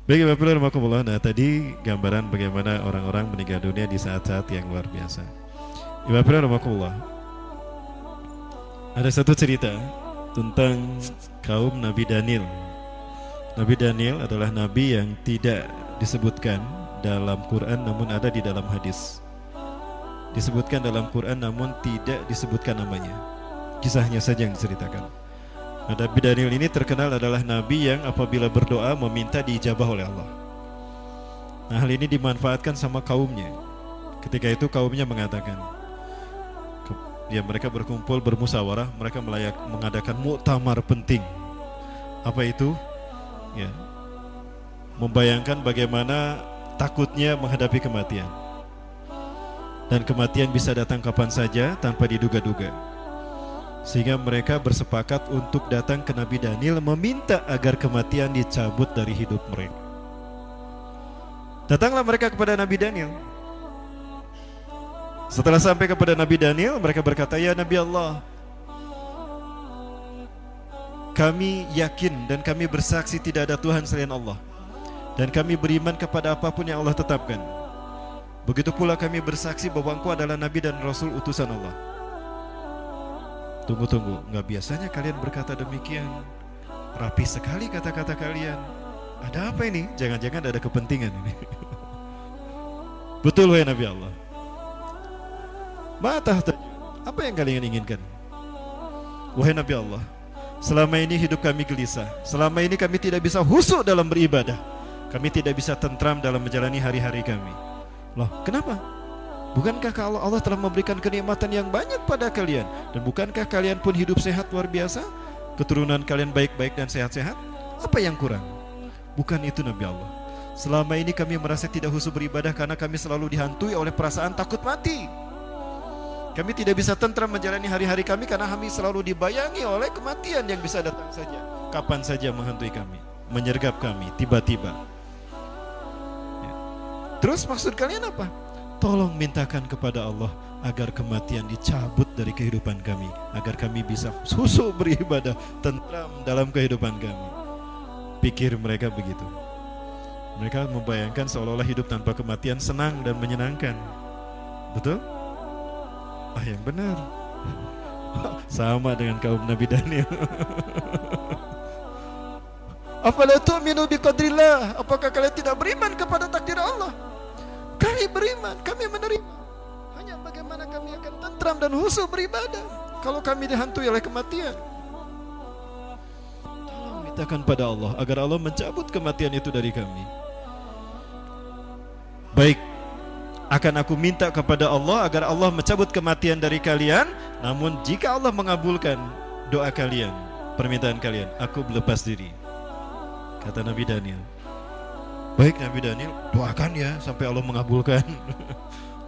Baik, Bapak Ibu rahimakumullah. Nah, tadi gambaran bagaimana orang-orang meninggal dunia di saat-saat yang luar biasa. Bapak Ibu rahimakumullah. Ada satu cerita tentang kaum Nabi Daniel. Nabi Daniel adalah nabi yang tidak disebutkan dalam Quran namun ada di dalam hadis. Disebutkan dalam Quran namun tidak disebutkan namanya. Kisahnya saja yang diceritakan. Nah, Nabi Daniel ini terkenal adalah nabi yang apabila berdoa meminta diijabah oleh Allah. Nah, hal ini dimanfaatkan sama kaumnya. Ketika itu kaumnya mengatakan, ya mereka berkumpul bermusyawarah, mereka mengadakan muktamar penting. Apa itu? Ya, membayangkan bagaimana takutnya menghadapi kematian. Dan kematian bisa datang kapan saja tanpa diduga-duga. Sehingga mereka bersepakat untuk datang ke Nabi Daniel meminta agar kematian dicabut dari hidup mereka. Datanglah mereka kepada Nabi Daniel. Setelah sampai kepada Nabi Daniel, mereka berkata, "Ya Nabi Allah, kami yakin dan kami bersaksi tidak ada Tuhan selain Allah. Dan kami beriman kepada apapun yang Allah tetapkan. Begitu pula kami bersaksi bahwa Engkau adalah Nabi dan Rasul utusan Allah." Tunggu, nggak biasanya kalian berkata demikian. Rapi sekali kata-kata kalian. Ada apa ini? Jangan-jangan ada kepentingan ini. Betul wahai Nabi Allah. Apa yang kalian inginkan? Wahai Nabi Allah, selama ini hidup kami gelisah. Selama ini kami tidak bisa khusyuk dalam beribadah. Kami tidak bisa tentram dalam menjalani hari-hari kami. Loh, kenapa? Bukankah Allah telah memberikan kenikmatan yang banyak pada kalian? Dan bukankah kalian pun hidup sehat luar biasa? Keturunan kalian baik-baik dan sehat-sehat? Apa yang kurang? Bukan itu Nabi Allah. Selama ini kami merasa tidak khusyuk beribadah karena kami selalu dihantui oleh perasaan takut mati. Kami tidak bisa tentram menjalani hari-hari kami karena kami selalu dibayangi oleh kematian yang bisa datang saja, kapan saja menghantui kami, menyergap kami tiba-tiba. Ya. Terus maksud kalian apa? Tolong mintakan kepada Allah agar kematian dicabut dari kehidupan kami, agar kami bisa khusyuk beribadah, tentram dalam kehidupan kami. Pikir mereka begitu. Mereka membayangkan seolah-olah hidup tanpa kematian senang dan menyenangkan. Betul? Yang benar. Sama dengan kaum Nabi Daniel. Afala tu'minu biqadrillah? Apakah kalian tidak beriman kepada takdir Allah? Kami beriman, kami menerima. Hanya bagaimana kami akan tentram dan khusyuk beribadah kalau kami dihantui oleh kematian. Tolong mintakan pada Allah agar Allah mencabut kematian itu dari kami. Baik, akan aku minta kepada Allah agar Allah mencabut kematian dari kalian. Namun jika Allah mengabulkan doa kalian, permintaan kalian, aku berlepas diri. Kata Nabi Daniel. Baik Nabi Daniel, doakan ya sampai Allah mengabulkan.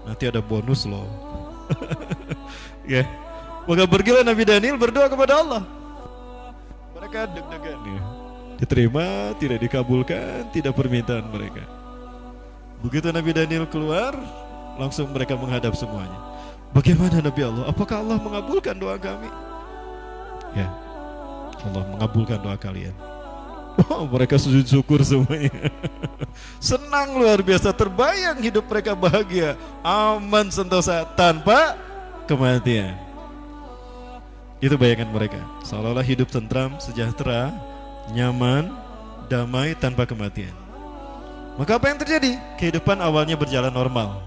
Nanti ada bonus loh. Ya. Maka pergilah Nabi Daniel berdoa kepada Allah. Mereka deg-degan ya. Diterima, tidak dikabulkan, tidak permintaan mereka. Begitu Nabi Daniel keluar, langsung mereka menghadap semuanya. Bagaimana Nabi Allah? Apakah Allah mengabulkan doa kami? Ya, Allah mengabulkan doa kalian. Oh, mereka sujud syukur semuanya. Senang luar biasa, terbayang hidup mereka bahagia, aman sentosa tanpa kematian. Itu bayangan mereka, seolah-olah hidup tentram, sejahtera, nyaman, damai tanpa kematian. Maka apa yang terjadi? Kehidupan awalnya berjalan normal.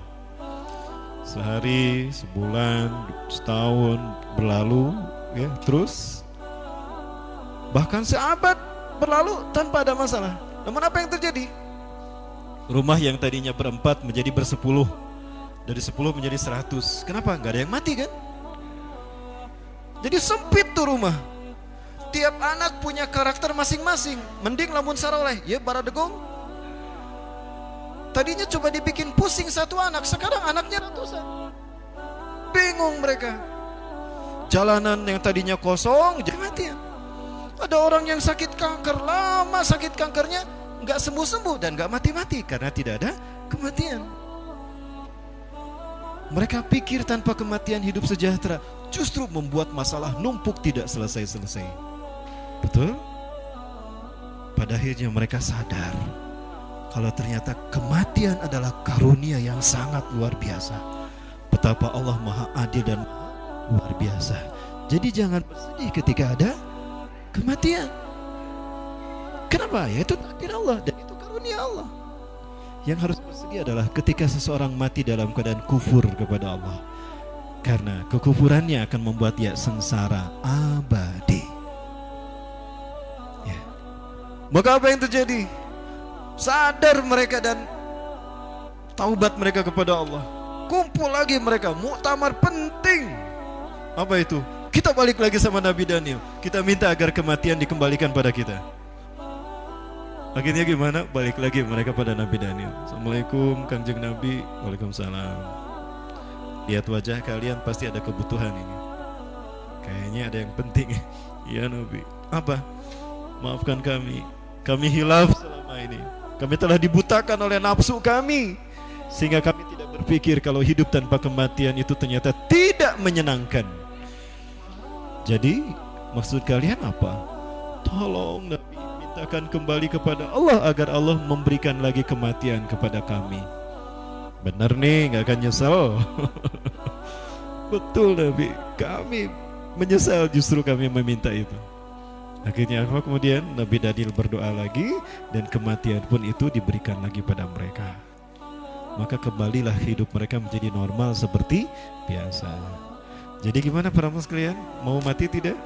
Sehari, sebulan, setahun berlalu, ya, terus bahkan seabad berlalu tanpa ada masalah. Namun apa yang terjadi? Rumah yang tadinya berempat menjadi bersepuluh. Dari 10 menjadi 100. Kenapa? Gak ada yang mati kan? Jadi sempit tuh rumah. Tiap anak punya karakter masing-masing. Mending lamun saroleh, ya baradegong. Tadinya coba dibikin pusing satu anak, sekarang anaknya ratusan. Bingung mereka. Jalanan yang tadinya kosong jadi matian. Ada orang yang sakit kanker, lama sakit kankernya nggak sembuh-sembuh dan nggak mati-mati karena tidak ada kematian. Mereka pikir tanpa kematian hidup sejahtera, justru membuat masalah numpuk tidak selesai-selesai. Betul? Pada akhirnya mereka sadar kalau ternyata kematian adalah karunia yang sangat luar biasa. Betapa Allah maha adil dan maha luar biasa. Jadi jangan bersedih ketika ada kematian. Kenapa? Ya itu takdir Allah dan itu karunia Allah. Yang harus bersedih adalah ketika seseorang mati dalam keadaan kufur kepada Allah, karena kekufurannya akan membuat dia sengsara abadi. Ya. Maka apa yang terjadi? Sadar mereka dan taubat mereka kepada Allah. Kumpul lagi mereka, muktamar penting. Apa itu? Kita balik lagi sama Nabi Daniel. Kita minta agar kematian dikembalikan pada kita. Akhirnya gimana? Balik lagi mereka pada Nabi Daniel. Assalamualaikum Kangjeng Nabi. Waalaikumsalam. Lihat wajah kalian pasti ada kebutuhan ini. Kayaknya ada yang penting. Iya Nabi. Apa? Maafkan kami. Kami hilaf selama ini. Kami telah dibutakan oleh nafsu kami, sehingga kami tidak berpikir kalau hidup tanpa kematian itu ternyata tidak menyenangkan. Jadi maksud kalian apa? Tolong Nabi, mintakan kembali kepada Allah agar Allah memberikan lagi kematian kepada kami. Benar nih, gak akan nyesel. Betul Nabi, kami menyesal justru kami meminta itu. Akhirnya apa kemudian? Nabi Daniel berdoa lagi dan kematian pun itu diberikan lagi pada mereka. Maka kembalilah hidup mereka menjadi normal seperti biasa. Jadi gimana para muslim sekalian? Mau mati tidak?